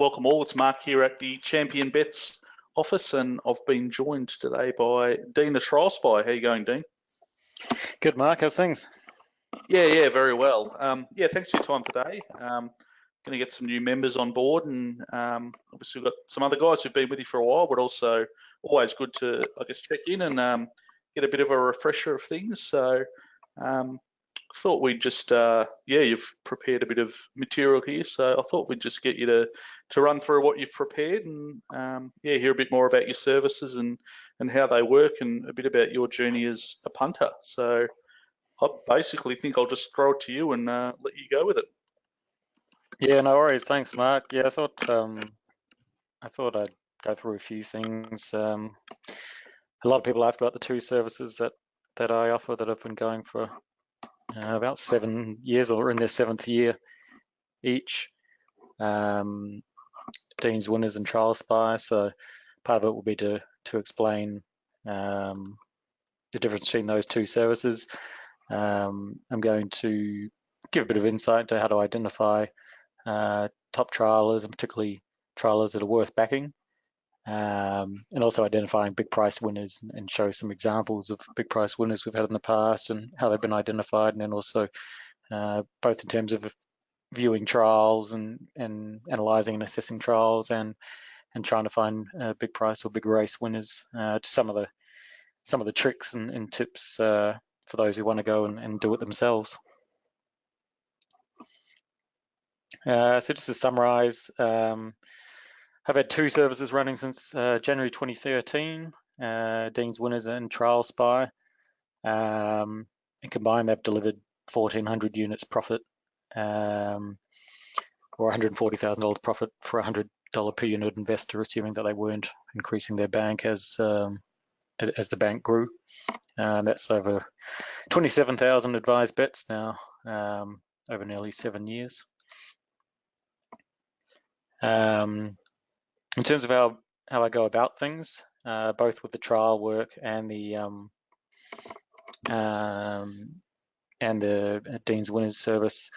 welcome all. It's Mark here at the Champion Bets office, and I've been joined today by Dean the Trial Spy. How you going, Dean? Good, Mark. How's things? Yeah, very well. Thanks for your time today. Going to get some new members on board, and obviously we've got some other guys who've been with you for a while, but also always good to, I guess, check in and get a bit of a refresher of things. So thought we'd just, you've prepared a bit of material here, so I thought we'd just get you to run through what you've prepared and hear a bit more about your services and how they work and a bit about your journey as a punter. So I basically think I'll just throw it to you and let you go with it. Yeah, no worries. Thanks, Mark. Yeah, I thought I'd go through a few things. A lot of people ask about the two services that I offer that I've been going for about 7 years, or in their 7th year each. Dean's Winners and Trial Spy. So part of it will be to explain the difference between those two services. I'm going to give a bit of insight to how to identify top trialers, and particularly trialers that are worth backing, and also identifying big price winners and show some examples of big price winners we've had in the past and how they've been identified, and then also both in terms of viewing trials and analysing and assessing trials and trying to find big price or big race winners, to some of the tricks and tips for those who want to go and do it themselves. So just to summarise, I've had two services running since January 2013, Dean's Winners and Trial Spy, and combined they've delivered 1,400 units profit, or $140,000 profit for a $100 per unit investor, assuming that they weren't increasing their bank as the bank grew. That's over 27,000 advised bets now, over nearly 7 years. In terms of how I go about things, both with the trial work and the Dean's Winners service,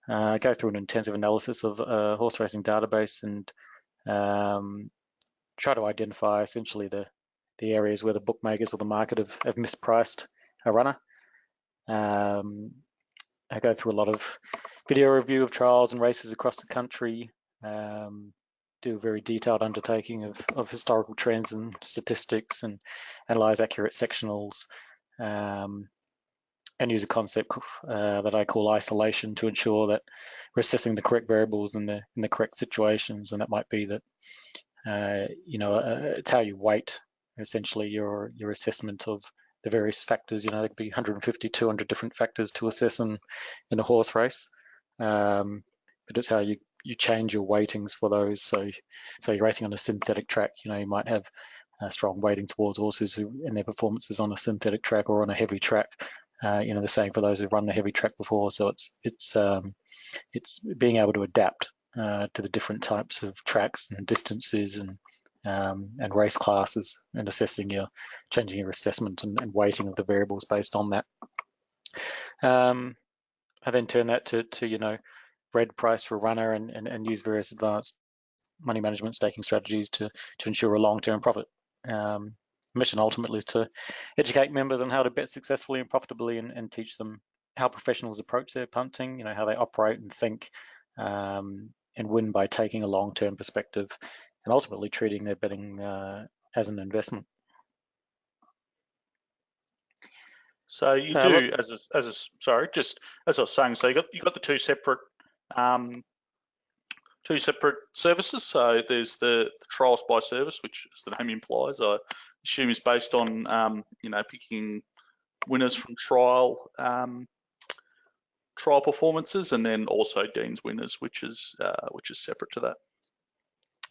I go through an intensive analysis of a horse racing database and try to identify essentially the areas where the bookmakers or the market have mispriced a runner. I go through a lot of video review of trials and races across the country, do a very detailed undertaking of historical trends and statistics, and analyze accurate sectionals, and use a concept that I call isolation to ensure that we're assessing the correct variables in the correct situations. And that might be that it's how you weight essentially your assessment of the various factors. There could be 150, 200 different factors to assess in a horse race, but it's how you change your weightings for those. So you're racing on a synthetic track, you might have a strong weighting towards horses who in their performances on a synthetic track or on a heavy track. The same for those who've run a heavy track before. So it's being able to adapt to the different types of tracks and distances and race classes, and changing your assessment and weighting of the variables based on that. I then turn that to red price for a runner and use various advanced money management staking strategies to ensure a long-term profit. Mission ultimately is to educate members on how to bet successfully and profitably, and teach them how professionals approach their punting, how they operate and think, and win by taking a long-term perspective and ultimately treating their betting as an investment. So you do, as I was saying, so you got the two separate services. So there's the Trial Spy service, which, as the name implies, I assume is based on picking winners from trial performances, and then also Dean's Winners, which is separate to that.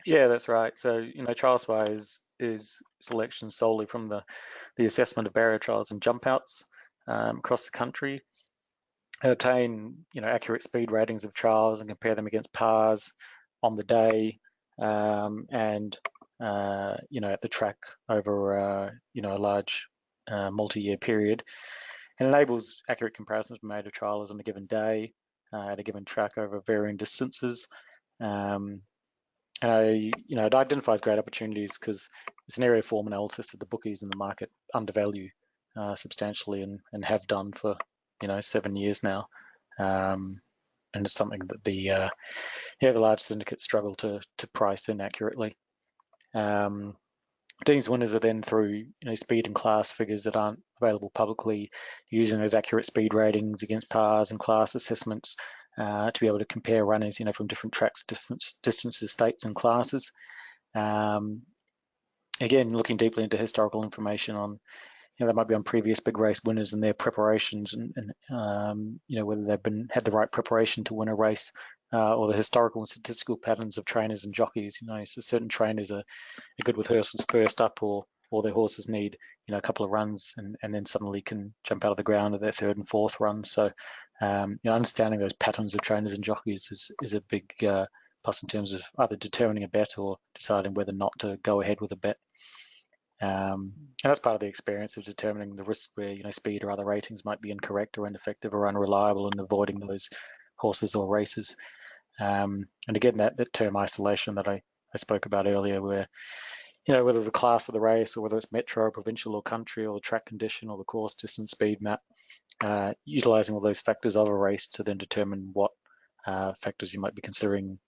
Yeah, that's right. So Trial Spy is selection solely from the assessment of barrier trials and jump outs across the country. Obtain accurate speed ratings of trials and compare them against pars on the day, and at the track over a large multi-year period, and enables accurate comparisons to be made of trialers on a given day at a given track over varying distances. it identifies great opportunities because it's an area of form analysis that the bookies in the market undervalue substantially and have done for 7 years now, and it's something that the large syndicates struggle to price in accurately. Dean's winners are then through speed and class figures that aren't available publicly, using those accurate speed ratings against pars and class assessments to be able to compare runners from different tracks, different distances, states and classes. Again, looking deeply into historical information on that might be on previous big race winners and their preparations, and whether they've had the right preparation to win a race, or the historical and statistical patterns of trainers and jockeys. So certain trainers are good with horses first up, or their horses need a couple of runs and then suddenly can jump out of the ground at their third and fourth run. So understanding those patterns of trainers and jockeys is a big plus in terms of either determining a bet or deciding whether not to go ahead with a bet. And that's part of the experience of determining the risk where speed or other ratings might be incorrect or ineffective or unreliable, and avoiding those horses or races. And again, that term isolation that I spoke about earlier, where whether the class of the race, or whether it's metro, provincial or country, or the track condition, or the course distance, speed map, utilizing all those factors of a race to then determine what factors you might be considering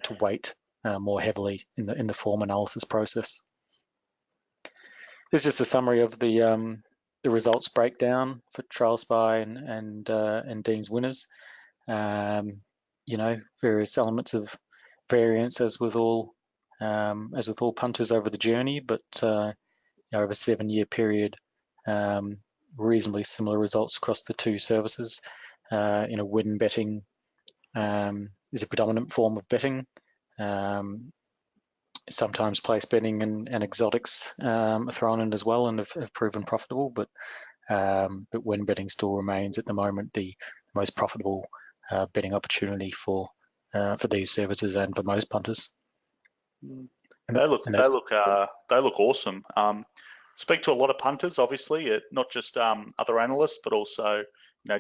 to weight more heavily in the form analysis process. This is just a summary of the results breakdown for Trial Spy and Dean's winners. Various elements of variance as with all punters over the journey, but over a 7-year period, reasonably similar results across the two services. Win betting is a predominant form of betting. Sometimes place betting and exotics are thrown in as well and have proven profitable, but win betting still remains at the moment the most profitable betting opportunity for these services and for most punters. They look awesome. Speak to a lot of punters, obviously, not just other analysts, but also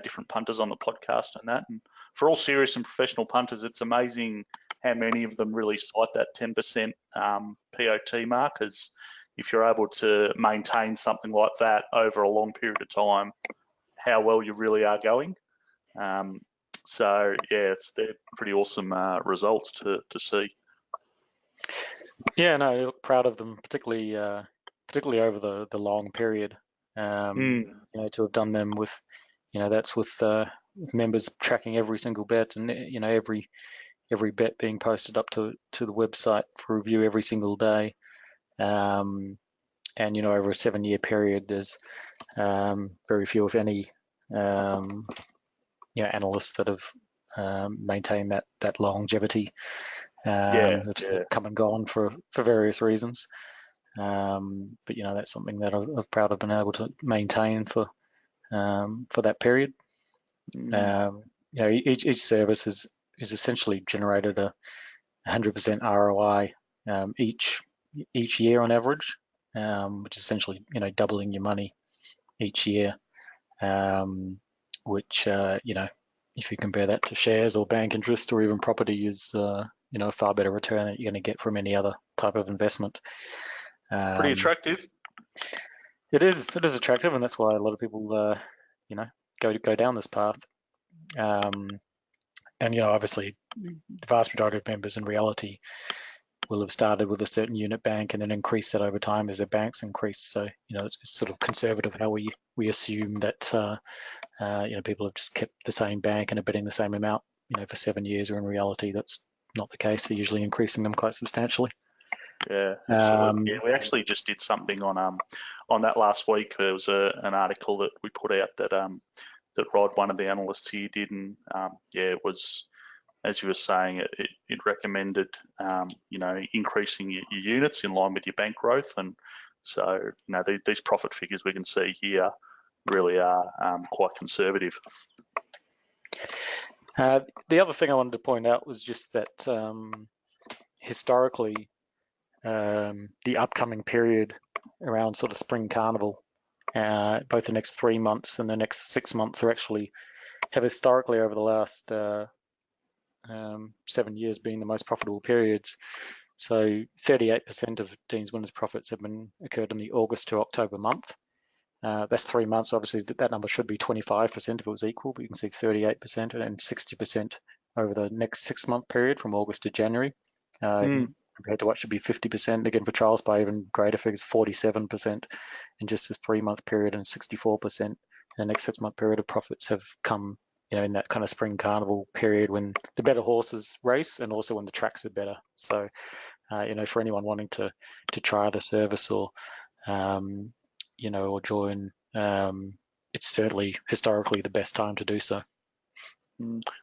different punters on the podcast and that. And for all serious and professional punters, it's amazing how many of them really cite that 10% POT mark, as if you're able to maintain something like that over a long period of time, how well you really are going. So yeah, they're pretty awesome results to see. Yeah, no, I look proud of them, particularly over the long period. To have done them with, that's with members tracking every single bet, and every bet being posted up to the website for review every single day. And over a 7-year period, there's very few, if any, analysts that have maintained that longevity. Have come and gone for various reasons. But that's something that I've proud of been able to maintain for that period. Each service is essentially generated a 100% ROI each year on average, which is essentially doubling your money each year. Which if you compare that to shares or bank interest or even property, is a far better return that you're going to get from any other type of investment. Pretty attractive. It is attractive, and that's why a lot of people go down this path. And obviously the vast majority of members in reality will have started with a certain unit bank and then increase that over time as their banks increase. So it's sort of conservative how we assume that people have just kept the same bank and are betting the same amount for 7 years, or in reality that's not the case. They're usually increasing them quite substantially. Yeah, absolutely. We actually just did something on that last week. There was an article that we put out that Rod, one of the analysts here, did, and it was, as you were saying, it recommended increasing your units in line with your bank growth, and so these profit figures we can see here really are quite conservative. The other thing I wanted to point out was just that historically, the upcoming period around sort of spring carnival, both the next 3 months and the next 6 months have historically over the last 7 years been the most profitable periods. So 38% of Dean's Winners profits have been occurred in the August to October month. That's 3 months. Obviously, that number should be 25% if it was equal, but you can see 38% and 60% over the next 6-month period from August to January. Compared to what should be 50%. Again, for trials by even greater figures, 47% in just this 3-month period and 64% in the next 6-month period of profits have come, in that kind of spring carnival period when the better horses race and also when the tracks are better. So, for anyone wanting to try the service or, or join, it's certainly historically the best time to do so.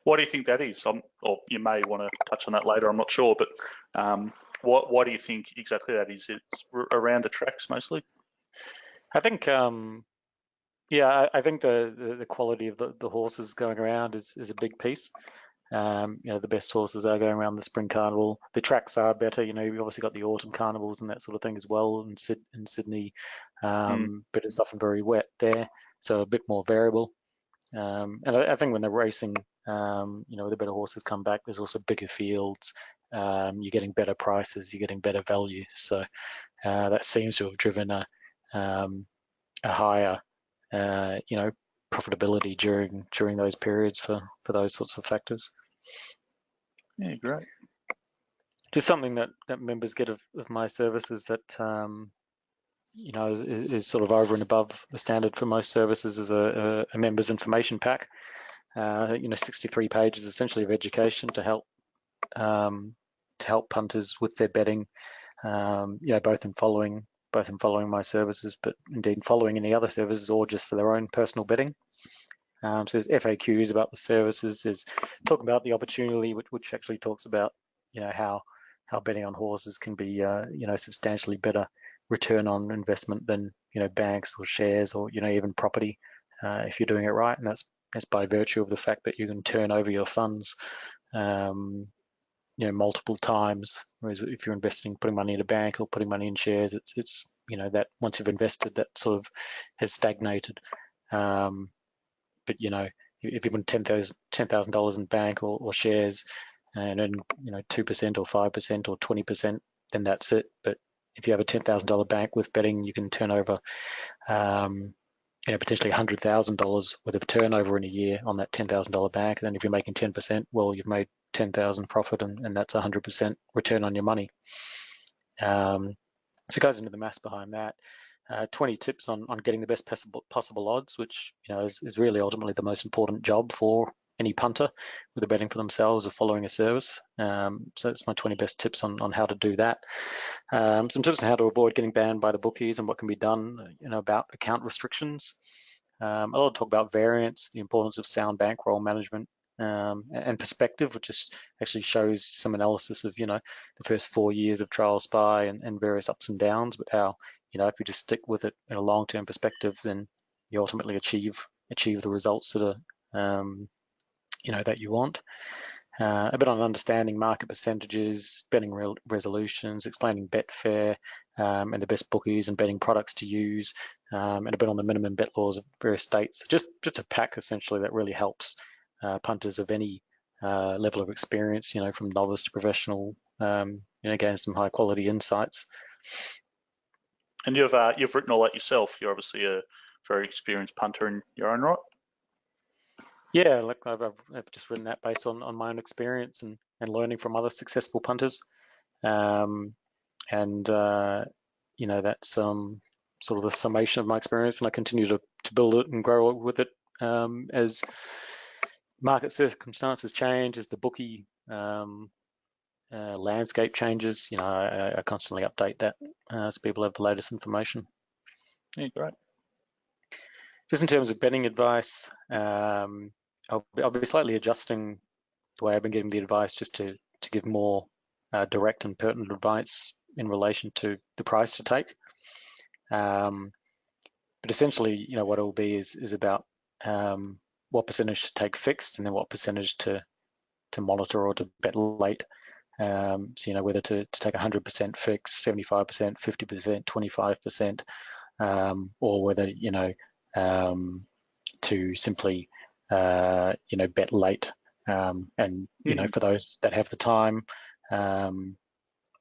Why do you think that is? Or you may want to touch on that later, I'm not sure, but why do you think exactly that is? It's around the tracks mostly? I think, I think the quality of the horses going around is a big piece. The best horses are going around the spring carnival. The tracks are better. We've obviously got the autumn carnivals and that sort of thing as well in Sydney, but it's often very wet there, so a bit more variable. And I think when they're racing, the better horses come back, there's also bigger fields. You're getting better prices, you're getting better value. So that seems to have driven a higher, profitability during those periods for those sorts of factors. Yeah, great. Just something that members get of my services that is sort of over and above the standard for most services is a members information pack. 63 pages essentially of education to help punters with their betting. Both in following my services, but indeed following any other services or just for their own personal betting. So there's FAQs about the services. There's talk about the opportunity, which actually talks about how betting on horses can be substantially better return on investment than banks or shares or even property if you're doing it right, and that's by virtue of the fact that you can turn over your funds multiple times, whereas if you're putting money in a bank or putting money in shares, it's that once you've invested, that sort of has stagnated. But if you put $10,000 in bank or shares and earn 2% or 5% or 20%, then that's it. But if you have a $10,000 bank with betting, you can turn over potentially $100,000 worth of turnover in a year on that $10,000 bank. And then if you're making 10%, well, you've made 10,000 profit, and that's 100% return on your money. So it goes into the maths behind that. 20 tips on getting the best possible odds, which is really ultimately the most important job for any punter, whether betting for themselves or following a service. So it's my 20 best tips on how to do that. Some tips on how to avoid getting banned by the bookies and what can be done, about account restrictions. A lot of talk about variance, the importance of sound bankroll management, and perspective, which just actually shows some analysis of the first 4 years of trial spy and various ups and downs, but how if you just stick with it in a long-term perspective, then you ultimately achieve the results that are that you want. A bit on understanding market percentages, betting resolutions, explaining Betfair and the best bookies and betting products to use, and a bit on the minimum bet laws of various states. Just a pack essentially that really helps punters of any level of experience, from novice to professional, gain some high quality insights. And you've written all that yourself. You're obviously a very experienced punter in your own right. Yeah, like I've just written that based on my own experience and learning from other successful punters, and that's sort of the summation of my experience, and I continue to build it and grow with it as market circumstances change, as the bookie landscape changes. I constantly update that so people have the latest information. Yeah, great. Just in terms of betting advice, I'll be slightly adjusting the way I've been giving the advice just to give more direct and pertinent advice in relation to the price to take. But essentially, what it will be is about what percentage to take fixed and then what percentage to monitor or to bet late. So, whether to take 100% fixed, 75%, 50%, 25%, or whether, to simply, bet late. And, for those that have the time,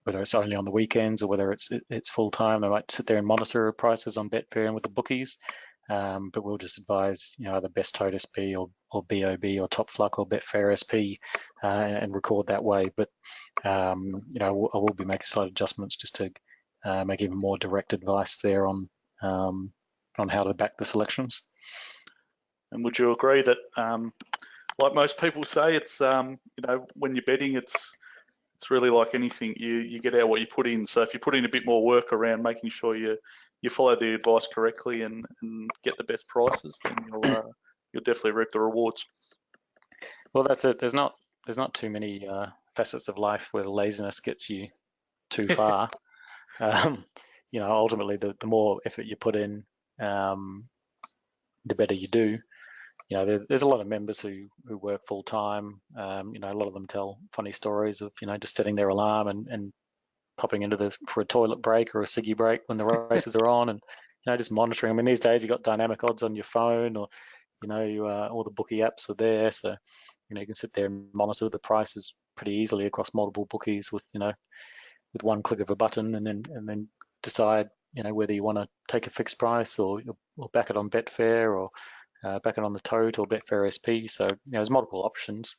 whether it's only on the weekends or whether it's full time. They might sit there and monitor prices on Betfair and with the bookies. But we'll just advise, either Best Tote SP or BOB or Top Fluck or Betfair SP, and record that way. But I will be making slight adjustments just to make even more direct advice there on how to back the selections. And would you agree that, like most people say, it's when you're betting, it's really like anything. You get out what you put in. So if you put in a bit more work around making sure you follow the advice correctly and get the best prices, then you'll definitely reap the rewards. Well, that's it. There's not too many facets of life where laziness gets you too far. Ultimately, the more effort you put in, the better you do. There's a lot of members who work full time. A lot of them tell funny stories of just setting their alarm and popping into for a toilet break or a ciggy break when the races are on, and just monitoring. I mean, these days you got dynamic odds on your phone, or all the bookie apps are there, so you can sit there and monitor the prices pretty easily across multiple bookies with one click of a button, and then decide whether you want to take a fixed price or back it on Betfair, or back it on the Tote or Betfair SP. So there's multiple options.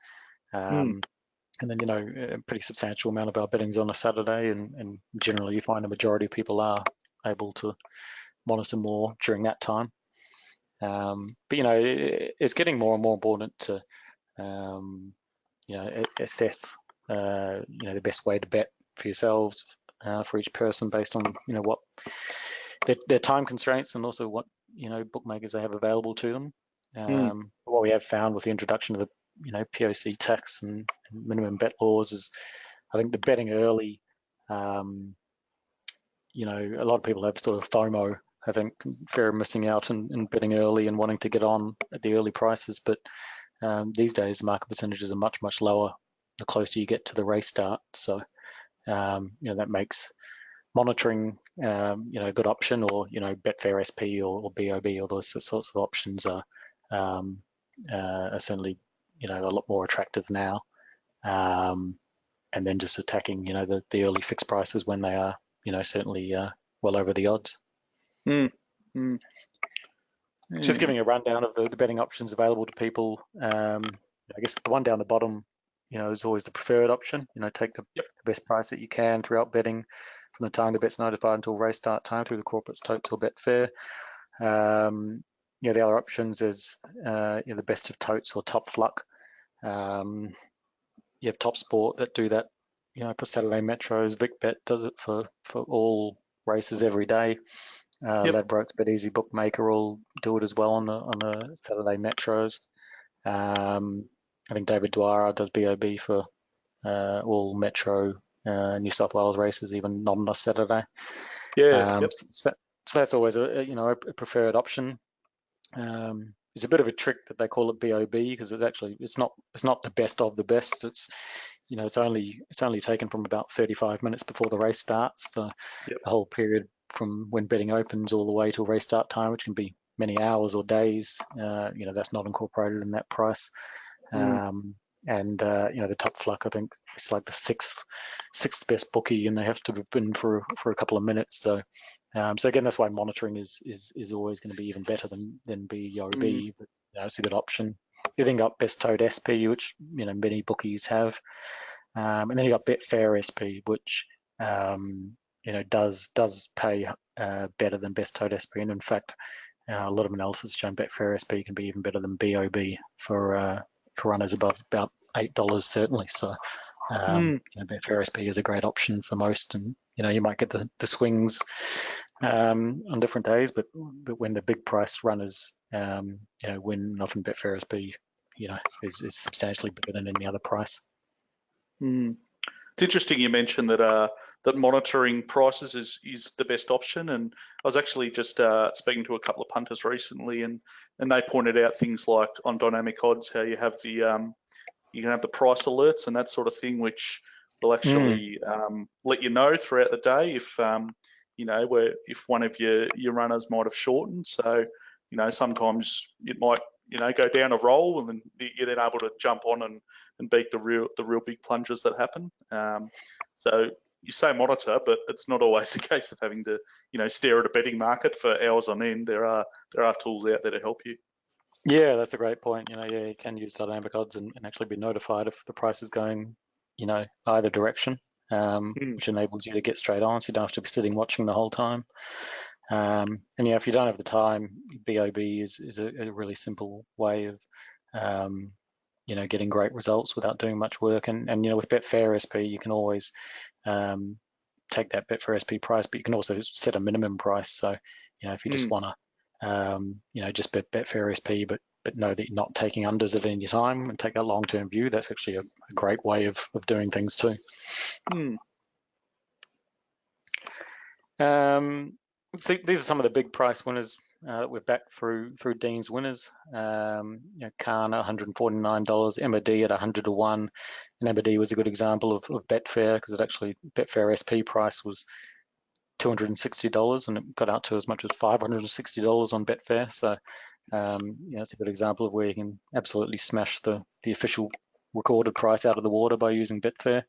And then a pretty substantial amount of our betting's on a Saturday, and generally you find the majority of people are able to monitor more during that time. But it's getting more and more important to assess the best way to bet for yourselves, for each person, based on what their time constraints and also what bookmakers they have available to them. What we have found with the introduction of the POC tax and minimum bet laws is, I think, the betting early. A lot of people have sort of FOMO, I think, fear of missing out and betting early and wanting to get on at the early prices. But these days, the market percentages are much, much lower the closer you get to the race start. So, that makes monitoring, a good option, or, Betfair SP or BOB, or those sorts of options are certainly, a lot more attractive now. And then just attacking, the early fixed prices when they are, certainly well over the odds. Just giving a rundown of the betting options available to people. I guess the one down the bottom, is always the preferred option. Take the best price that you can throughout betting from the time the bet's notified until race start time through the corporate's Totes or Betfair. The other options is the best of Totes or Top Fluck. You have Top Sport that do that, for Saturday Metros. VicBet does it for all races every day. Ladbrokes, Bet Easy Bookmaker all do it as well on the Saturday Metros. I think David Dwyer does BOB for all Metro New South Wales races, even not on a Saturday. So that's always a preferred option. It's a bit of a trick that they call it BOB, because it's not the best of the best. It's it's only taken from about 35 minutes before the race starts. The whole period from when betting opens all the way till race start time, which can be many hours or days, that's not incorporated in that price. And the Top Fluck, I think it's like the sixth best bookie, and they have to have been for a couple of minutes. So again, that's why monitoring is always going to be even better than BOB. But it's a good option. You then got Best Tote SP, which many bookies have, and then you got Betfair SP, which does pay better than Best Tote SP, and in fact, a lot of analysis shown Betfair SP can be even better than BOB for runners above about $8 certainly. So Betfair SP is a great option for most, and you might get the swings on different days, but when the big price runners win, often Betfair SP is substantially bigger than any other price. It's interesting you mentioned that monitoring prices is the best option, and I was actually just speaking to a couple of punters recently, and they pointed out things like on dynamic odds how you have the you can have the price alerts and that sort of thing, which will actually let you know throughout the day if if one of your runners might have shortened. So sometimes it might go down a roll, and then you're then able to jump on and beat the real big plunges that happen. So you say monitor, but it's not always the case of having to, stare at a betting market for hours on end. There are tools out there to help you. Yeah, that's a great point. You can use dynamic odds and actually be notified if the price is going, either direction, which enables you to get straight on, so you don't have to be sitting watching the whole time. And if you don't have the time, BOB is a really simple way of, getting great results without doing much work. And with Betfair SP, you can always take that Betfair SP price, but you can also set a minimum price. So, if you just want to, just bet Betfair SP, but know that you're not taking unders at any time and take that long-term view, that's actually a great way of doing things too. So these are some of the big price winners that we're back through Dean's winners. Khan at $149, MOD at 100 to 1, and MOD was a good example of Betfair, because Betfair SP price was $260 and it got out to as much as $560 on Betfair. So it's a good example of where you can absolutely smash the official recorded price out of the water by using Betfair.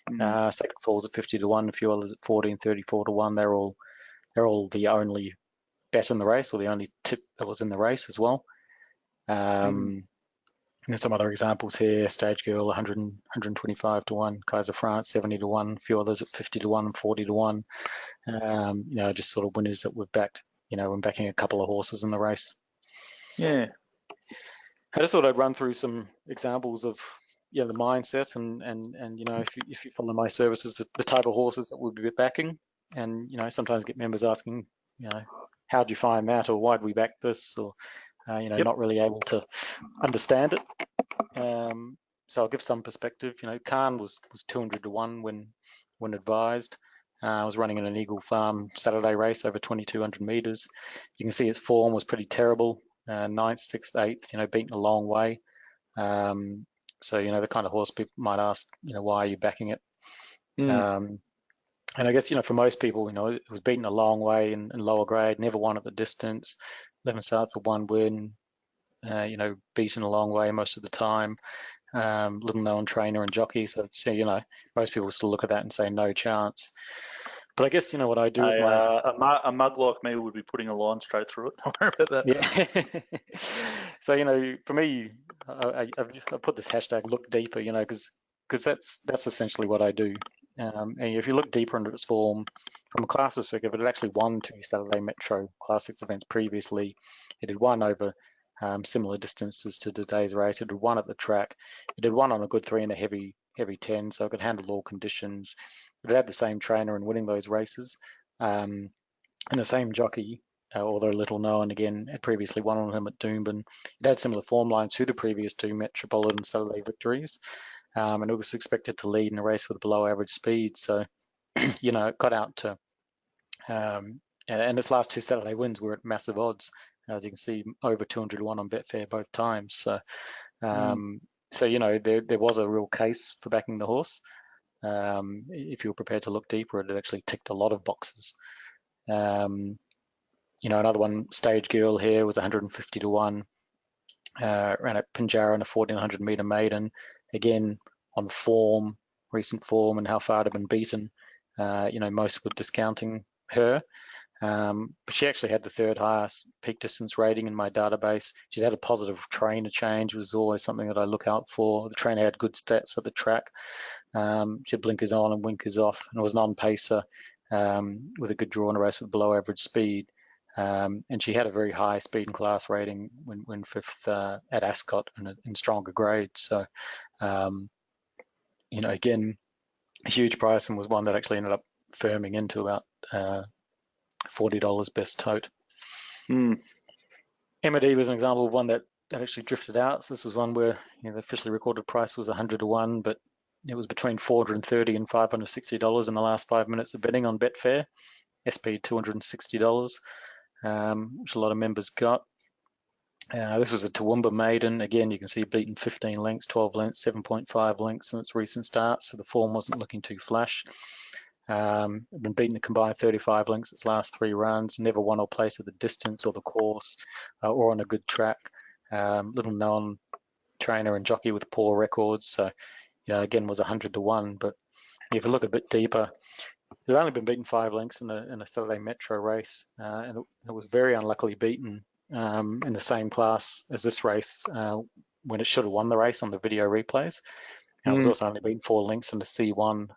Second falls at 50 to 1, a few others at 40 and 34 to 1. They're all the only bet in the race, or the only tip that was in the race as well. There's some other examples here: Stage Girl 125 to 1, Kaiser France 70 to 1, a few others at 50 to 1 and 40 to 1. Just sort of winners that we've backed, when backing a couple of horses in the race. Yeah. I just thought I'd run through some examples of the mindset and if you follow my services, the type of horses that we'll be backing. And sometimes get members asking, how do you find that, or why did we back this, or not really able to understand it. So I'll give some perspective. Khan was 200 to 1 when advised. I was running in an Eagle Farm Saturday race over 2,200 meters. You can see its form was pretty terrible. 9th, 6th, 8th, beaten a long way. So, the kind of horse people might ask, why are you backing it? And I guess, for most people, it was beaten a long way in lower grade, never won at the distance, 11 starts for 1 win, beaten a long way most of the time, little known trainer and jockey. So, most people still look at that and say no chance. But I guess, what I do with a mug like me would be putting a line straight through it. Don't worry about that. Yeah. So, for me, I put this hashtag look deeper, because that's essentially what I do. And if you look deeper into its form, from a class perspective, it had actually won 2 Saturday Metro Classics events previously. It had won over similar distances to today's race. It had won at the track. It had won on a good 3 and a heavy 10, so it could handle all conditions. It had the same trainer in winning those races, and the same jockey, although little known, again, had previously won on him at Doomben. It had similar form lines to the previous 2 Metropolitan Saturday victories, and it was expected to lead in a race with below average speed. So, it got out to, and its last 2 Saturday wins were at massive odds. As you can see, over 200 to 1 on Betfair both times. So, there was a real case for backing the horse. If you were prepared to look deeper, it actually ticked a lot of boxes. Another one, Stage Girl here, was 150 to 1. Ran at Pinjarra in a 1,400 meter maiden. Again, on form, recent form, and how far it had been beaten. Most were discounting her. But she actually had the 3rd highest peak distance rating in my database. She had a positive trainer change, which was always something that I look out for. The trainer had good stats at the track. She had blinkers on and winkers off, and it was an on-pacer with a good draw in a race with below average speed. And she had a very high speed and class rating when 5th at Ascot in stronger grades. So, again, a huge price, and was one that actually ended up firming into about $40 best tote. MOD was an example of one that actually drifted out. So this was one where the officially recorded price was 100 to 1, but it was between $430 and $560 in the last 5 minutes of betting on Betfair. SP $260, which a lot of members got. This was a Toowoomba maiden. Again, you can see beaten 15 lengths, 12 lengths, 7.5 lengths in its recent start, so the form wasn't looking too flash. Been beaten a combined 35 lengths its last 3 runs, never won or placed at the distance or the course or on a good track. Little known trainer and jockey with poor records, so again was 100 to 1, but if you look a bit deeper, he's only been beaten 5 lengths in a Saturday Metro race, and it was very unluckily beaten in the same class as this race when it should have won the race on the video replays. And it was also only beaten 4 lengths in the C1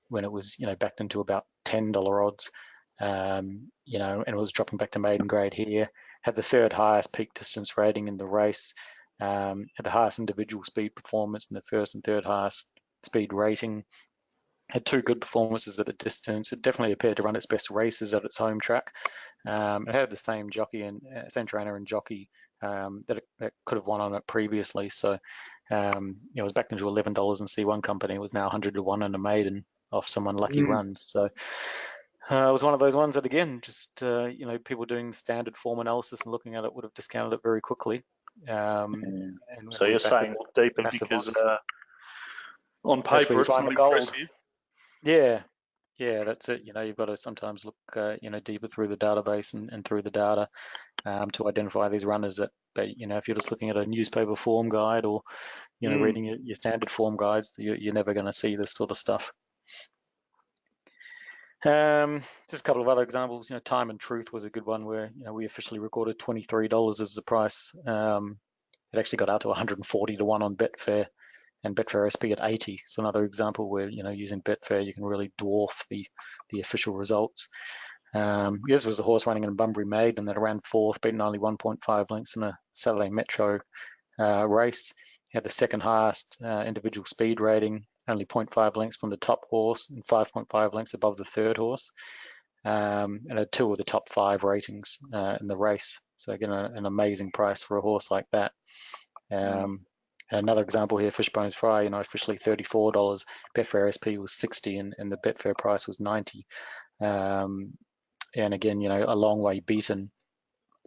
when it was, backed into about $10 odds, and it was dropping back to maiden grade here. Had the third highest peak distance rating in the race, had the highest individual speed performance and the first and third highest speed rating. Had 2 good performances at the distance. It definitely appeared to run its best races at its home track. It had the same jockey and same trainer and jockey that could have won on it previously. So it was back into $11 in C1 company. It was now 100 to 1 in a maiden off some unlucky runs. So it was one of those ones that, again, just people doing standard form analysis and looking at it would have discounted it very quickly. And so you're saying look deeper because on paper it's not impressive. Yeah, that's it. You've got to sometimes look, deeper through the database and through the data to identify these runners that, if you're just looking at a newspaper form guide or, reading your standard form guides, you're never going to see this sort of stuff. Just a couple of other examples. Time and Truth was a good one where, we officially recorded $23 as the price. It actually got out to 140 to 1 on Betfair, and Betfair SP at 80. So another example where, using Betfair, you can really dwarf the official results. This was a horse running in Bunbury Maiden that ran 4th, beaten only 1.5 lengths in a Saturday Metro race. He had the second highest individual speed rating, only 0.5 lengths from the top horse and 5.5 lengths above the third horse, and had 2 of the top 5 ratings in the race. So again, an amazing price for a horse like that. Another example here, Fishbones Fry, officially $34. Betfair SP was 60, and the Betfair price was 90. And again, a long way beaten.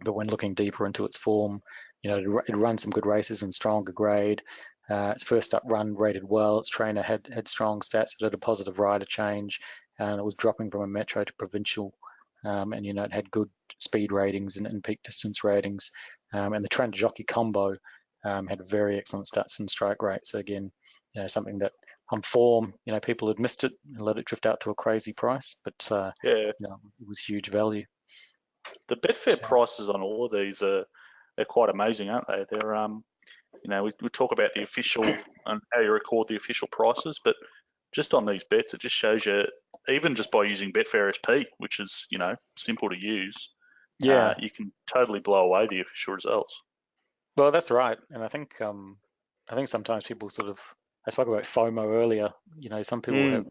But when looking deeper into its form, it ran some good races in stronger grade. Its first up run rated well. Its trainer had strong stats. It had a positive rider change, and it was dropping from a metro to provincial. And it had good speed ratings and peak distance ratings. And the trainer jockey combo had very excellent stats and strike rate. So again, something that on form, people had missed it and let it drift out to a crazy price, but it was huge value. The Betfair prices on all of these are quite amazing, aren't they? They're we talk about the official and how you record the official prices, but just on these bets, it just shows you, even just by using Betfair SP, which is simple to use, you can totally blow away the official results. Well, that's right, and I think sometimes people I spoke about FOMO earlier. Some people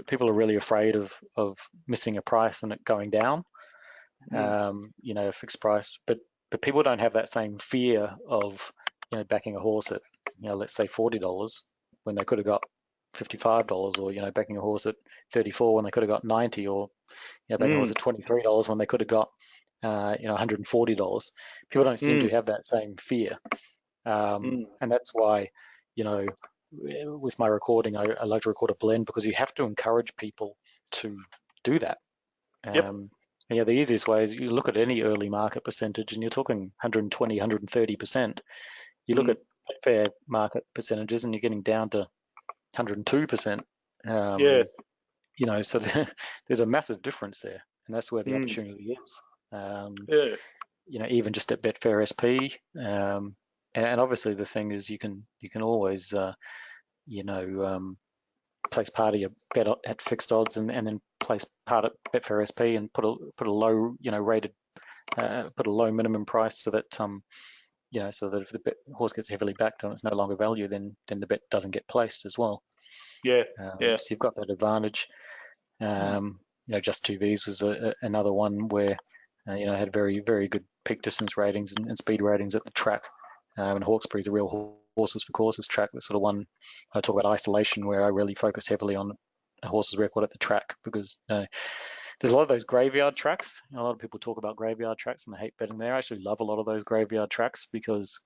people are really afraid of missing a price and it going down. Fixed price, but people don't have that same fear of backing a horse at let's say $40 when they could have got $55, or backing a horse at 34 when they could have got 90, or backing a horse at $23 when they could have got $140. People don't seem to have that same fear, and that's why with my recording I like to record a blend, because you have to encourage people to do that. The easiest way is you look at any early market percentage and you're talking 120, 130%. You look at fair market percentages and you're getting down to 102%. So there's a massive difference there, and that's where the opportunity is. Even just at Betfair SP, and obviously the thing is you can always place part of your bet at fixed odds and then place part at Betfair SP and put a low rated put a low minimum price so that so that if the horse gets heavily backed and it's no longer value, then the bet doesn't get placed as well. So you've got that advantage. Just 2Vs was another one where had very, very good peak distance ratings and speed ratings at the track. And Hawkesbury's a real horses for courses track. That's sort of one I talk about isolation, where I really focus heavily on a horse's record at the track, because there's a lot of those graveyard tracks. A lot of people talk about graveyard tracks and they hate betting there. I actually love a lot of those graveyard tracks, because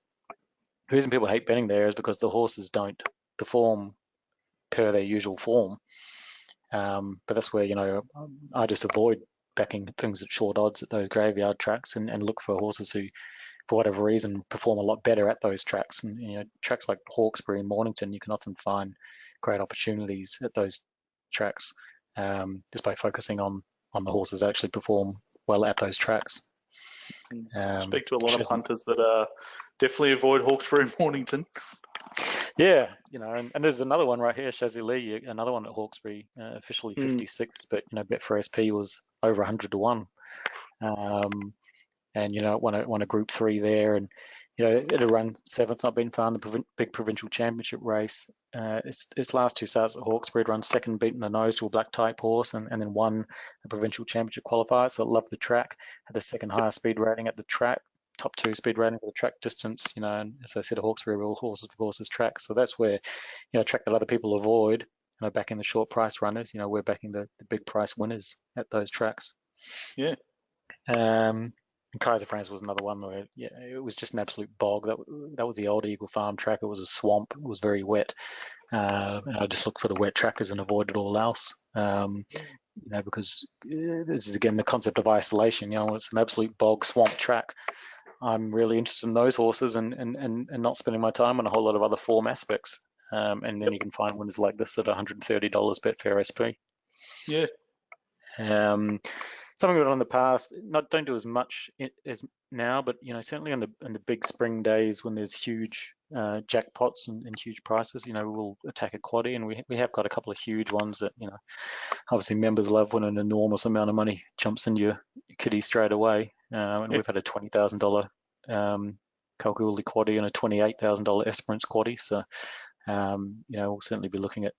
the reason people hate betting there is because the horses don't perform per their usual form. But that's where I just avoid backing things at short odds at those graveyard tracks and look for horses who, for whatever reason, perform a lot better at those tracks. And tracks like Hawkesbury and Mornington, you can often find great opportunities at those tracks, just by focusing on the horses that actually perform well at those tracks. Speak to a lot of punters that definitely avoid Hawkesbury and Mornington. Yeah, and there's another one right here, Shazzy Lee, another one at Hawkesbury, officially 56th, but Betfair SP was over 100 to 1. And it won a Group 3 there, and it'll run 7th, not been far in the big provincial championship race. Its last 2 starts at Hawkesbury, it run 2nd, beaten the nose to a black type horse, and then won a provincial championship qualifier. So it loved the track, had the 2nd highest speed rating at the track, top 2 speed rating for the track distance. And as I said, at Hawkesbury, all horses for horses track. So that's where a track that other people avoid. Backing the short price runners. We're backing the big price winners at those tracks. Yeah. And Kaiser France was another one where it was just an absolute bog. That was the old Eagle Farm track. It was a swamp. It was very wet. And I just looked for the wet trackers and avoided all else. Because this is again the concept of isolation. It's an absolute bog swamp track. I'm really interested in those horses and not spending my time on a whole lot of other form aspects. And then you can find winners like this at $130 Betfair SP. Yeah. Something we've done in the past, don't do as much as now, but certainly in the big spring days when there's huge jackpots and huge prices, we'll attack a quaddie, and we have got a couple of huge ones that obviously members love when an enormous amount of money jumps into your kitty straight away. And we've had a $20,000 Kalgoorlie quaddie and a $28,000 Esperance quaddie, so we'll certainly be looking at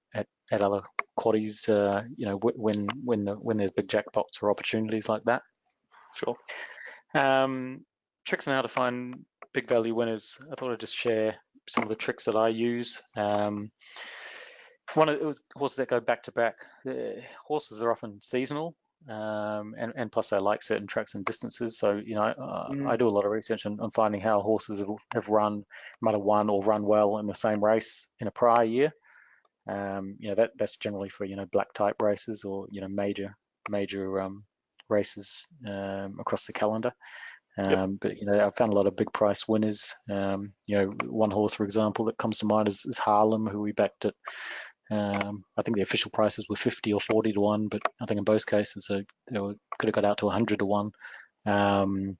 other quaddies, when there's big jackpots or opportunities like that. Sure. Tricks now to find big value winners. I thought I'd just share some of the tricks that I use. It was horses that go back to back. Horses are often seasonal, and plus they like certain tracks and distances. So I do a lot of research on finding how horses have run, might have won or run well in the same race in a prior year. That's generally for black type races or major races across the calendar. But I've found a lot of big price winners. One horse, for example, that comes to mind is Harlem, who we backed at. I think the official prices were 50 or 40 to 1, but I think in both cases they could have got out to 100 to 1. Harlem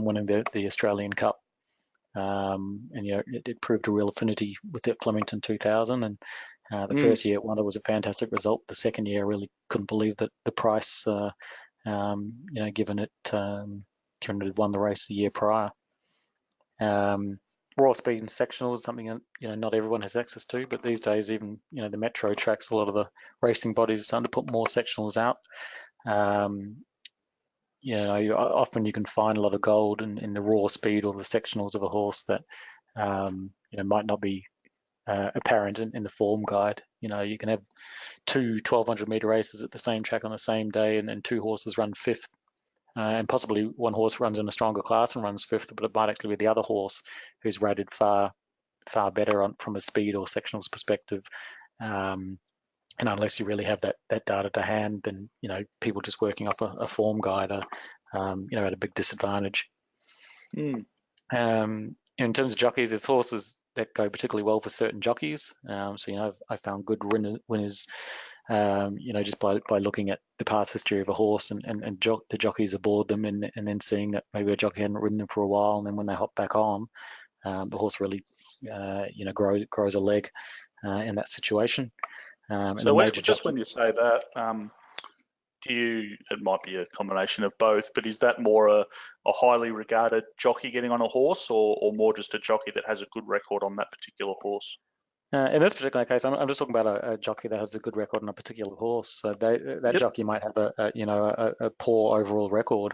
winning the Australian Cup. And it proved a real affinity with the Flemington 2000, and the first year it won, it was a fantastic result. The second year I really couldn't believe that the price, given it had won the race the year prior. Raw speed and sectionals is something that not everyone has access to, but these days even the metro tracks, a lot of the racing bodies are starting to put more sectionals out. Often you can find a lot of gold in the raw speed or the sectionals of a horse that might not be apparent in the form guide. You can have two 1200 meter races at the same track on the same day, and then 2 horses run 5th, and possibly one horse runs in a stronger class and runs 5th, but it might actually be the other horse who's rated far better from a speed or sectionals perspective. And unless you really have that data to hand, then people just working off a form guide are at a big disadvantage. In terms of jockeys, there's horses that go particularly well for certain jockeys. I found good winners, just by looking at the past history of a horse and the jockeys aboard them, and then seeing that maybe a jockey hadn't ridden them for a while, and then when they hop back on, the horse really grows a leg in that situation. So when you say that, it might be a combination of both, but is that more a highly regarded jockey getting on a horse, or more just a jockey that has a good record on that particular horse? In this particular case, I'm just talking about a jockey that has a good record on a particular horse. So that jockey might have a poor overall record,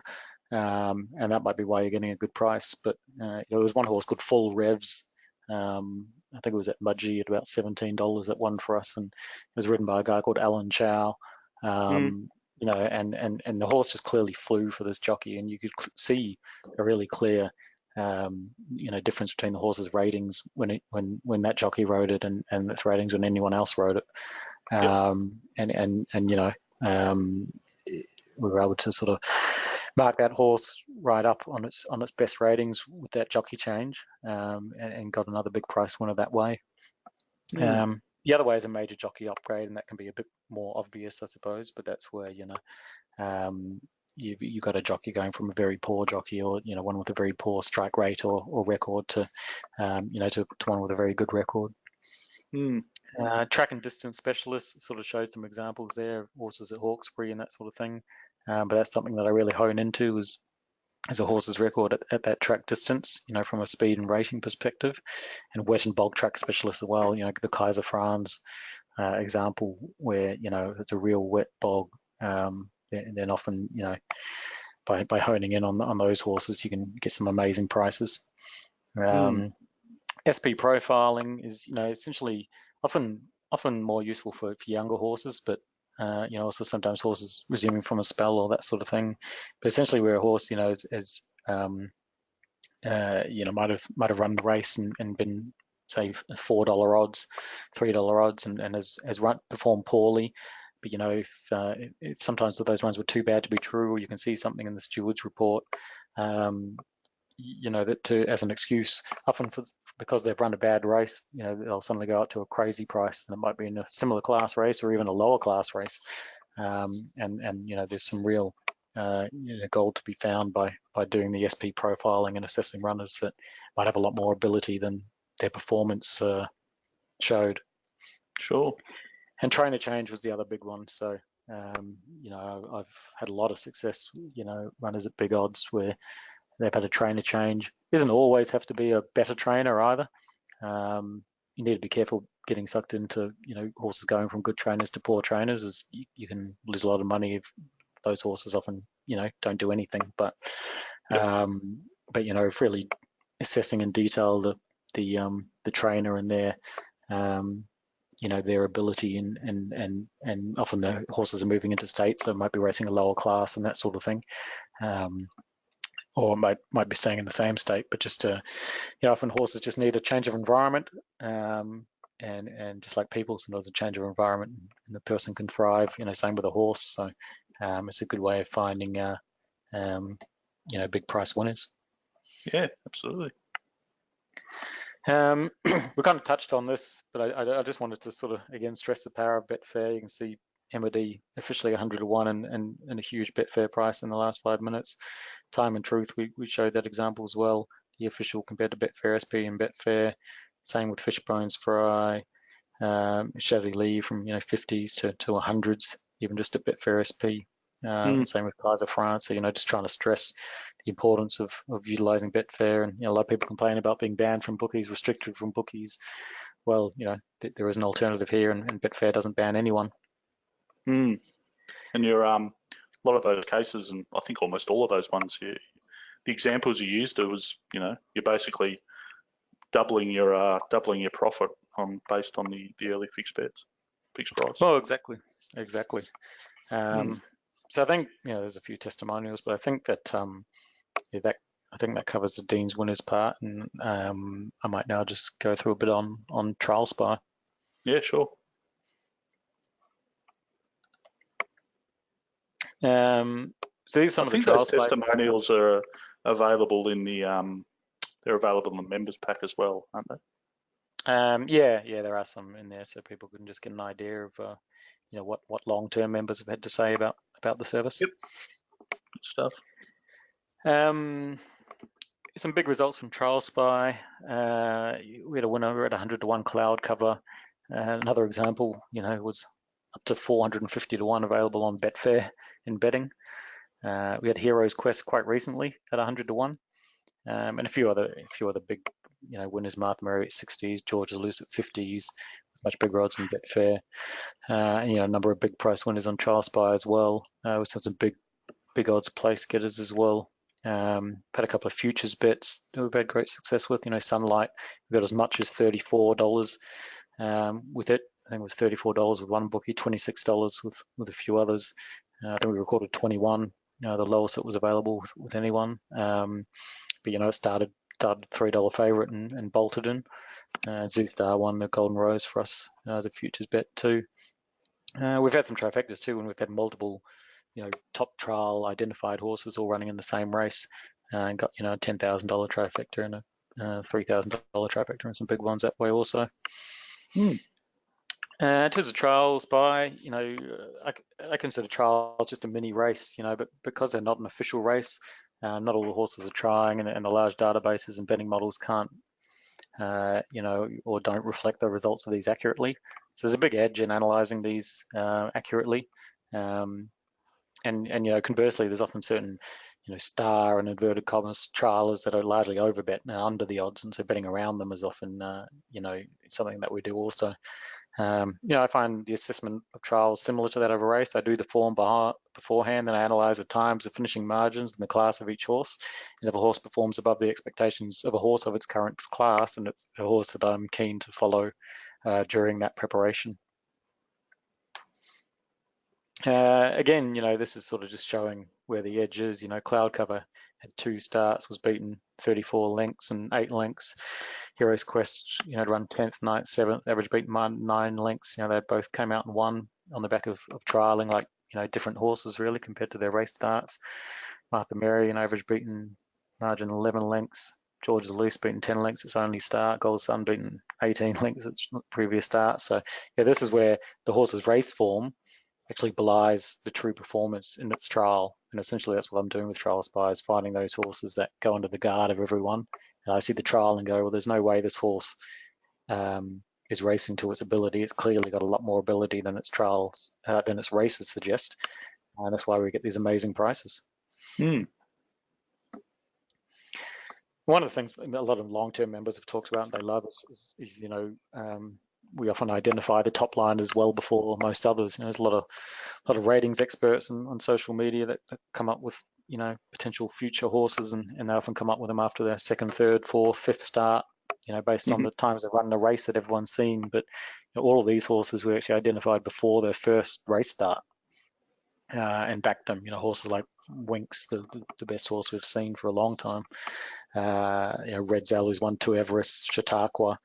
and that might be why you're getting a good price. But there was one horse called Full Revs. I think it was at Mudgee at about $17 that won for us, and it was ridden by a guy called Alan Chow. And the horse just clearly flew for this jockey, and you could see a really clear difference between the horse's ratings when that jockey rode it and its ratings when anyone else rode it. We were able to sort of mark that horse right up on its best ratings with that jockey change, and got another big price winner that way. The other way is a major jockey upgrade, and that can be a bit more obvious, I suppose. But that's where you've got a jockey going from a very poor jockey, or one with a very poor strike rate or record to to one with a very good record. Track and distance specialists sort of showed some examples there, horses at Hawkesbury and that sort of thing. But that's something that I really hone into is a horse's record at that track distance, from a speed and rating perspective, and wet and bog track specialists as well. The Kaiser Franz example where it's a real wet bog. Then often by honing in on those horses, you can get some amazing prices. SP profiling is essentially often more useful for younger horses, but also sometimes horses resuming from a spell or that sort of thing. But essentially, where a horse is might have run the race and been, say, $4 odds, $3 odds, and has performed poorly. But if sometimes those runs were too bad to be true, or you can see something in the steward's report, that as an excuse, often because they've run a bad race, they'll suddenly go out to a crazy price, and it might be in a similar class race or even a lower class race, and there's some real gold to be found by doing the SP profiling and assessing runners that might have a lot more ability than their performance showed. Sure. And trainer change was the other big one. So I've had a lot of success, runners at big odds where they've had a trainer change. Doesn't always have to be a better trainer either. You need to be careful getting sucked into horses going from good trainers to poor trainers, as you can lose a lot of money if those horses often don't do anything. But really assessing in detail the trainer and their their ability and often the horses are moving into states, so might be racing a lower class and that sort of thing. Or might be staying in the same state, but just often horses just need a change of environment, and just like people, sometimes a change of environment and the person can thrive. Same with a horse. So it's a good way of finding big price winners. Yeah, absolutely. We kind of touched on this, but I just wanted to sort of again stress the power of Betfair. You can see MOD officially 100 to 1 and a huge Betfair price in the last 5 minutes. Time and Truth, we showed that example as well. The official compared to Betfair SP and Betfair. Same with Fishbones Fry, Shazzy Lee from 50s to 100s, even just at Betfair SP. Same with Kaiser France. So just trying to stress the importance of utilizing Betfair. And a lot of people complain about being banned from bookies, restricted from bookies. Well, there is an alternative here, and Betfair doesn't ban anyone. And you're a lot of those cases, and I think almost all of those ones, the examples you used, it was you're basically doubling your profit based on the early fixed price. Oh, exactly. So I think there's a few testimonials, but I think that I think that covers the Dean's winners part, and I might now just go through a bit on Trial Spy. Yeah, sure. So these are some of the Trial Spy testimonials are available in the they're available in the members pack as well, aren't they? Yeah, there are some in there, so people can just get an idea of what long-term members have had to say about the service. Yep, good stuff. Some big results from Trial Spy. We had a winner at 100 to 1 cloud cover. Another example, was up to 450 to 1 available on Betfair in betting. We had Heroes Quest quite recently at 100 to 1, and a few other big winners. Martha Mary at 60s, Georgia Loose at 50s, with much bigger odds than Betfair. And, a number of big price winners on Trial Spy as well. We've had some big odds place getters as well. Had a couple of futures bets that we've had great success with. Sunlight, we got as much as $34 with it. I think it was $34 with one bookie, $26 with a few others. I think we recorded 21, the lowest that was available with anyone. But it started $3 favourite and bolted in. Zoostar won the Golden Rose for us as a futures bet too. We've had some trifectas too, and we've had multiple top trial identified horses all running in the same race, and got a $10,000 trifecta and a $3,000 trifecta and some big ones that way also. In terms of trials by, I consider trials just a mini race, but because they're not an official race, not all the horses are trying, and the large databases and betting models can't, or don't reflect the results of these accurately. So there's a big edge in analysing these accurately. And conversely, there's often certain, star and inverted commas trialers that are largely overbet and under the odds, and so betting around them is often, something that we do also. I find the assessment of trials similar to that of a race. I do the form beforehand, then I analyse the times, the finishing margins, and the class of each horse. And if a horse performs above the expectations of a horse of its current class, and it's a horse that I'm keen to follow during that preparation. Again, this is sort of just showing where the edge is. Cloud Cover had 2 starts, was beaten 34 lengths and 8 lengths. Heroes Quest, run 10th, 9th, 7th, average beaten 9 lengths. They both came out and won on the back of trialing, like, different horses really compared to their race starts. Martha Mary, an average beaten margin 11 lengths. George's Loose beaten 10 lengths its only start. Gold Sun beaten 18 lengths its previous start. So yeah, this is where the horse's race form actually belies the true performance in its trial. And essentially that's what I'm doing with Trial Spy, is finding those horses that go under the guard of everyone. And I see the trial and go, well, there's no way this horse is racing to its ability. It's clearly got a lot more ability than its trials, than its races suggest. And that's why we get these amazing prices. One of the things a lot of long-term members have talked about and they love is we often identify the top line as well before most others. There's a lot of ratings experts on social media that come up with potential future horses, and they often come up with them after their second, third, fourth, fifth start, based on the times they've run the race that everyone's seen. But all of these horses were actually identified before their first race start and backed them. Horses like Winks, the best horse we've seen for a long time. Red Zell, who's won 2 Everests, Chautauqua,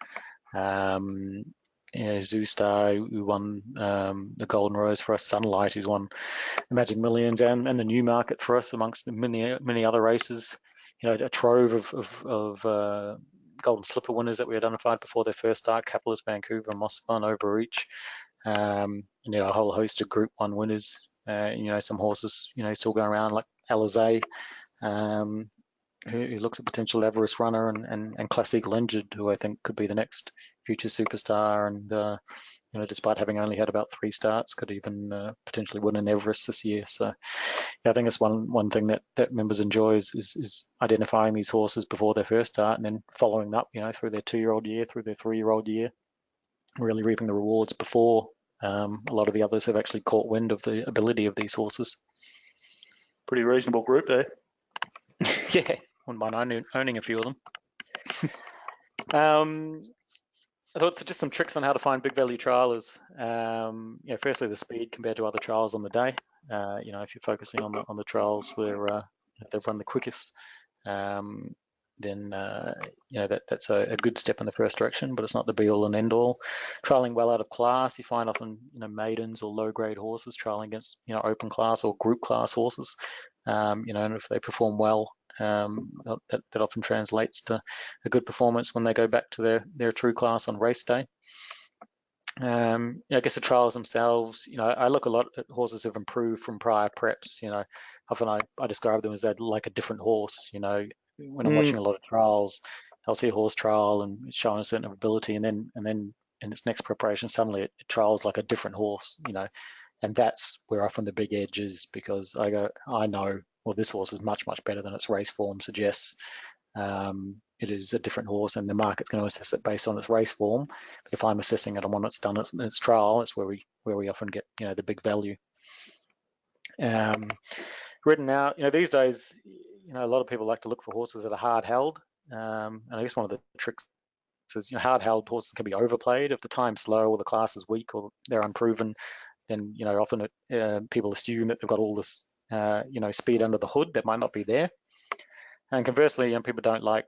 Zoostar, who won the Golden Rose for us, Sunlight, who's won the Magic Millions and the Newmarket for us, amongst many other races. A trove of Golden Slipper winners that we identified before their first start: Capitalist, Vancouver, Moss Fun, Overreach, and a whole host of Group 1 winners. Some horses, still going around like Alizé, who looks a potential Everest runner, and Classic Legend, who I think could be the next future superstar, and despite having only had about 3 starts, could even potentially win an Everest this year. So yeah, I think that's one thing that members enjoy is identifying these horses before their first start, and then following up, through their 2-year-old year, through their 3-year-old year, really reaping the rewards before a lot of the others have actually caught wind of the ability of these horses. Pretty reasonable group there. Yeah, wouldn't mind owning a few of them. I thought just some tricks on how to find big value trialers. Firstly, the speed compared to other trials on the day. If you're focusing on the trials where they've run the quickest, then that's a good step in the first direction, but it's not the be all and end all. Trialing well out of class, you find often maidens or low grade horses trialing against open class or group class horses, and if they perform well, that often translates to a good performance when they go back to their true class on race day. I guess the trials themselves, I look a lot at horses who've improved from prior preps. Often I describe them as they're like a different horse. When I'm watching a lot of trials, I'll see a horse trial and it's showing a certain ability, and then in its next preparation, suddenly it trials like a different horse. And that's where often the big edge is, because I know, well, this horse is much better than its race form suggests. It is a different horse, and the market's going to assess it based on its race form. But if I'm assessing it on what it's done in its trial, it's where we often get the big value. Ridden out, these days, a lot of people like to look for horses that are hard held, and I guess one of the tricks is hard held horses can be overplayed if the time's slow or the class is weak or they're unproven. Then often people assume that they've got all this speed under the hood that might not be there. And conversely, people don't like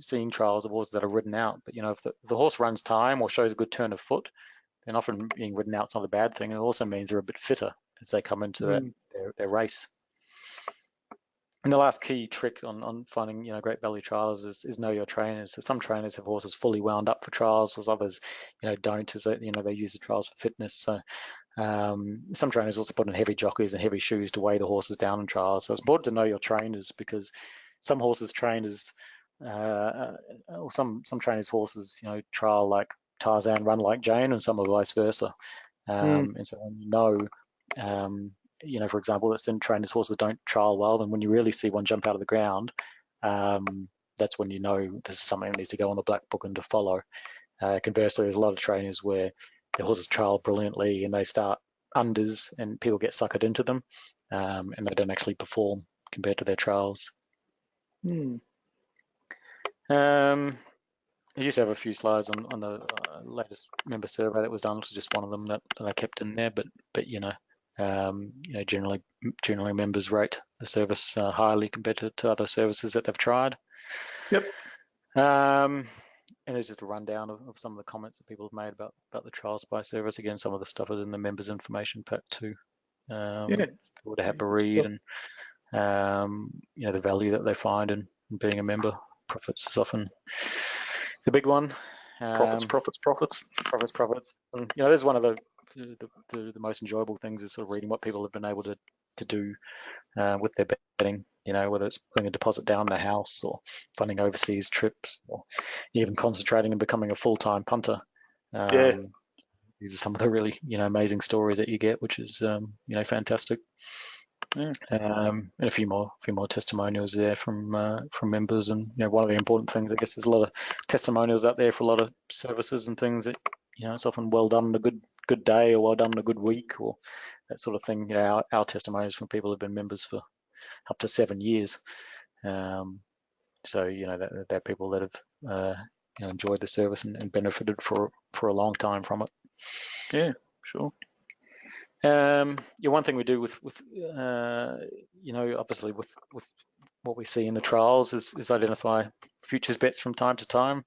seeing trials of horses that are ridden out. But if the horse runs time or shows a good turn of foot, then often being ridden out's not a bad thing. It also means they're a bit fitter as they come into their race. And the last key trick on finding great value trials is know your trainers. So some trainers have horses fully wound up for trials, whilst others don't, as they use the trials for fitness. So some trainers also put in heavy jockeys and heavy shoes to weigh the horses down in trials. So it's important to know your trainers, because some horses trainers or some trainers horses trial like Tarzan, run like Jane, and some are vice versa. Mm. And so when um, for example, that some trainers horses don't trial well, then when you really see one jump out of the ground, that's when this is something that needs to go on the black book and to follow. Conversely, there's a lot of trainers where the horses trial brilliantly and they start unders and people get suckered into them, and they don't actually perform compared to their trials. Mm. I used to have a few slides on the latest member survey that was done, which is just one of them that I kept in there. But generally members rate the service highly compared to other services that they've tried. Yep. And there's just a rundown of some of the comments that people have made about the trial spy service. Again, some of the stuff is in the members information pack too. Yeah. People to have a Good read, stuff. and the value that they find in being a member. Profits is often the big one. Profits. Profits. And there's one of the most enjoyable things is sort of reading what people have been able to do with their betting. Whether it's putting a deposit down in the house, or funding overseas trips, or even concentrating and becoming a full-time punter. Yeah. These are some of the really amazing stories that you get, which is fantastic. Yeah. And a few more testimonials there from members. And one of the important things, I guess, there's a lot of testimonials out there for a lot of services and things that it's often well done on a good day, or well done on a good week, or that sort of thing. Our testimonials from people who've been members for up to 7 years. So they're people that have enjoyed the service and benefited for a long time from it. Yeah. Sure. One thing we do with obviously with what we see in the trials is identify futures bets from time to time.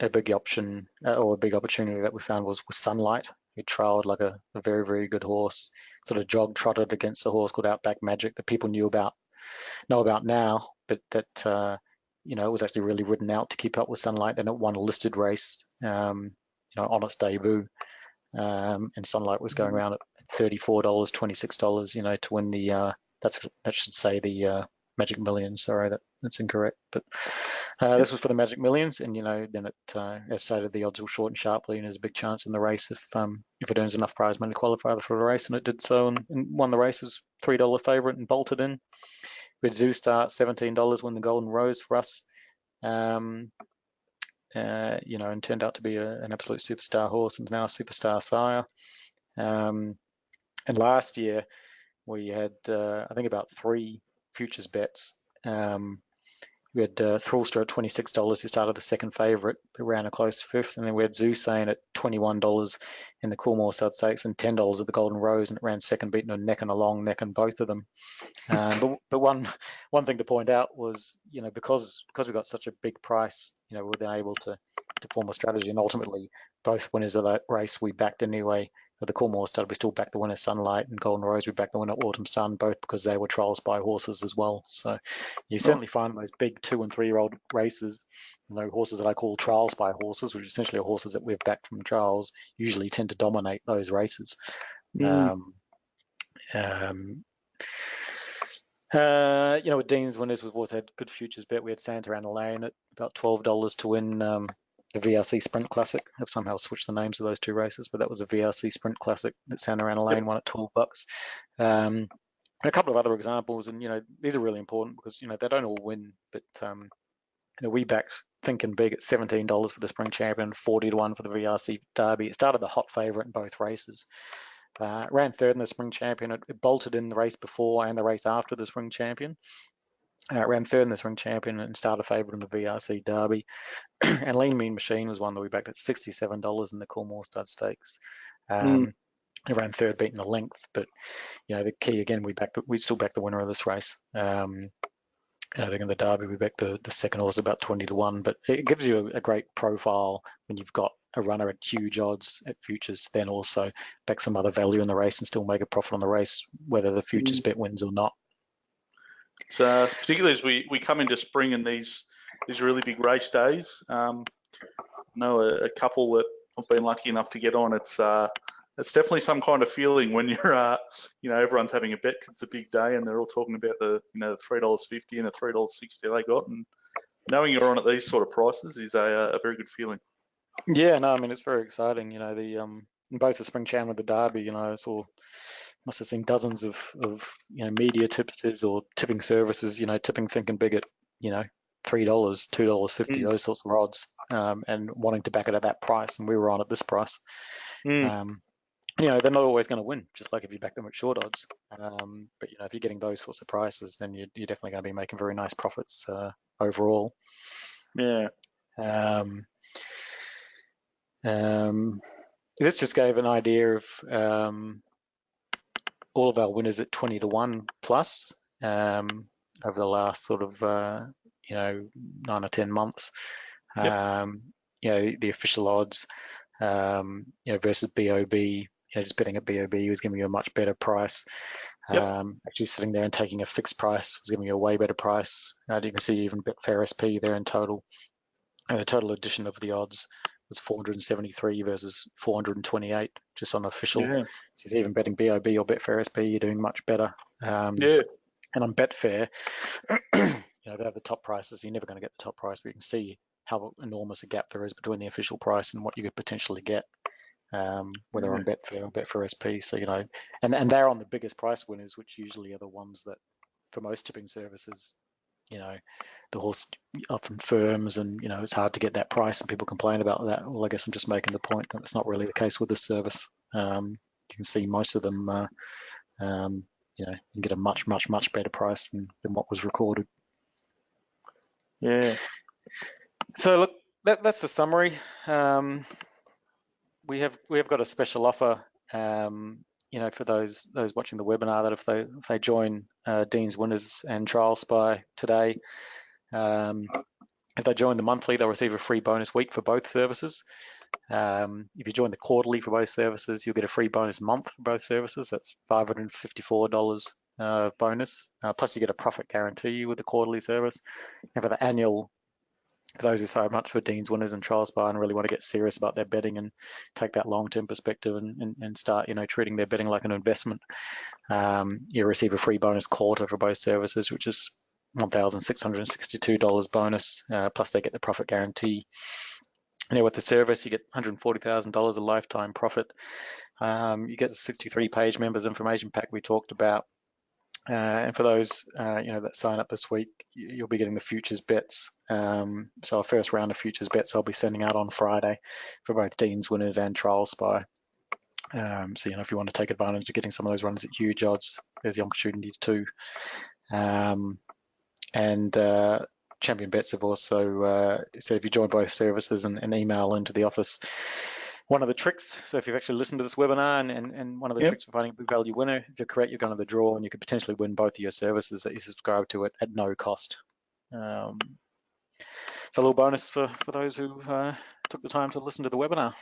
A big option or a big opportunity that we found was Sunlight. He trialed like a very, very good horse, sort of jog trotted against a horse called Outback Magic that people know about now, but that it was actually really ridden out to keep up with Sunlight. Then it won a listed race, on its debut, and Sunlight was going around at $34, $26, to win the that should say the Magic Millions. Sorry, that's incorrect, but this was for the Magic Millions, and then it as stated, the odds will shorten sharply, and there's a big chance in the race if it earns enough prize money to qualify for the race, and it did so, and won the race as $3 favourite and bolted in. With Zoo Star at $17, win the Golden Rose for us. And turned out to be an absolute superstar horse, and now a superstar sire. And last year we had, I think, about 3 futures bets. We had Thrillster at $26, who started the second favourite, but ran a close 5th, and then we had Zusane at $21 in the Coolmore Stud Stakes and $10 at the Golden Rose, and it ran second, beaten a neck and a long neck in both of them. But one thing to point out was, because we got such a big price, we were then able to form a strategy, and ultimately both winners of that race we backed anyway. For the Coolmore Stud, we still backed the winner Sunlight, and Golden Rose we backed the winner Autumn Sun, both because they were trial spy horses as well. So you certainly find those big 2- and 3-year-old races, horses that I call trial spy horses, which essentially are horses that we've backed from trials, usually tend to dominate those races. With Dean's winners, we've also had good futures bet. We had Santa Ana Lane at about $12 to win the VRC Sprint Classic. I've somehow switched the names of those 2 races, but that was a VRC Sprint Classic that Santa Ana Lane won at $12. And a couple of other examples, and these are really important because they don't all win, but we backed Thinking Big at $17 for the Spring Champion, 40-1 for the VRC Derby. It started the hot favourite in both races. Ran 3rd in the Spring Champion. It bolted in the race before and the race after the Spring Champion. Ran 3rd in the Spring Champion and started favourite in the VRC Derby. And Lean Mean Machine was one that we backed at $67 in the Coolmore Stud Stakes. It ran 3rd, beating the length, but the key again, we still backed the winner of this race. I think in the Derby we backed the second horse about 20-1, but it gives you a great profile when you've got a runner at huge odds at futures to then also back some other value in the race and still make a profit on the race, whether the futures bet wins or not. So particularly as we come into spring and these really big race days, I know a couple that I've been lucky enough to get on. It's definitely some kind of feeling when you're, everyone's having a bet 'cause it's a big day and they're all talking about the $3.50 and the $3.60 they got, and knowing you're on at these sort of prices is a very good feeling. Yeah, no, I mean it's very exciting. In both the Spring Cham and the Derby, I must have seen dozens of media tipsters or tipping services, tipping thinking big at $3, $2.50, those sorts of odds, and wanting to back it at that price, and we were on at this price. They're not always going to win, just like if you back them at short odds. But if you're getting those sorts of prices, then you're definitely going to be making very nice profits overall. Yeah. This just gave an idea of all of our winners at 20 to 1 plus over the last sort of 9 or 10 months. The official odds versus BOB. Just betting at BOB was giving you a much better price. Actually sitting there and taking a fixed price was giving you a way better price. You can see even Betfair SP there in total. And the total addition of the odds was 473 versus 428 just on official. Yeah. So even betting BOB or Betfair SP, you're doing much better. And on Betfair, they have the top prices. You're never going to get the top price, but you can see how enormous a gap there is between the official price and what you could potentially get, whether on Betfair or Betfair SP. So, and they're on the biggest price winners, which usually are the ones that, for most tipping services, the horse often firms and, it's hard to get that price and people complain about that. Well, I guess I'm just making the point that it's not really the case with this service. You can see most of them, you can get a much, much, much better price than what was recorded. Yeah. So look, that's the summary. We have got a special offer, for those watching the webinar, that if they join Dean's Winners and Trial Spy today, if they join the monthly, they'll receive a free bonus week for both services. If you join the quarterly for both services, you'll get a free bonus month for both services. That's $554 bonus. Plus you get a profit guarantee with the quarterly service. And for the annual, for those who sign up for Dean's Winners and Trial Spy and really want to get serious about their betting and take that long-term perspective and start, treating their betting like an investment, you receive a free bonus quarter for both services, which is $1,662 bonus, plus they get the profit guarantee. With the service, you get $140,000 a lifetime profit. You get the 63-page members information pack we talked about. And for those that sign up this week, you'll be getting the futures bets. So our first round of futures bets I'll be sending out on Friday for both Dean's Winners and Trial Spy. So if you want to take advantage of getting some of those runs at huge odds, there's the opportunity too. And Champion Bets have also said if you join both services and email into the office, one of the tricks, so if you've actually listened to this webinar and one of the tricks for finding a big value winner, if you're correct, you're going to the draw and you could potentially win both of your services that you subscribe to it at no cost. It's a little bonus for those who took the time to listen to the webinar.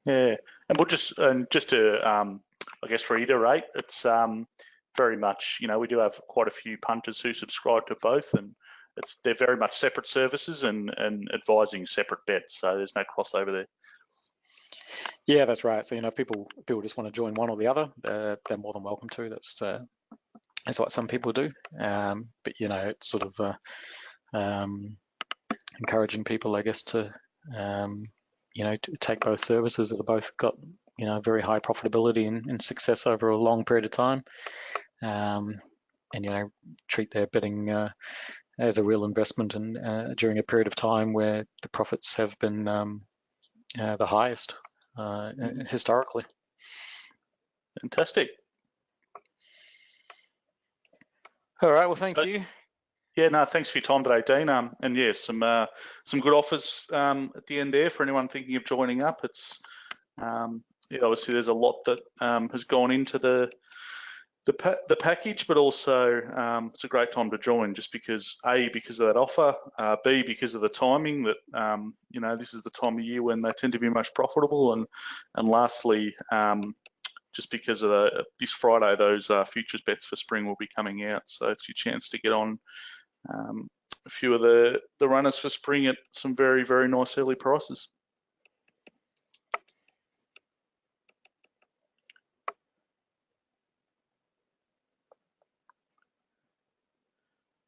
Yeah, and we'll just to I guess reiterate, it's very much, we do have quite a few punters who subscribe to both, and they're very much separate services and advising separate bets, so there's no crossover there. Yeah, that's right. So if people just want to join one or the other, they're more than welcome to. That's what some people do. But it's sort of encouraging people, I guess, to to take both services that have both got very high profitability and success over a long period of time, and treat their betting as a real investment and during a period of time where the profits have been the highest historically. Fantastic. All right. Well, thank you. Yeah, no, thanks for your time today, Dean. And yeah, some good offers at the end there for anyone thinking of joining up. It's obviously there's a lot that has gone into the the package, but also it's a great time to join just because because of that offer, B because of the timing that this is the time of year when they tend to be most profitable, and lastly just because of this Friday those futures bets for spring will be coming out, so it's your chance to get on a few of the runners for spring at some very, very nice early prices.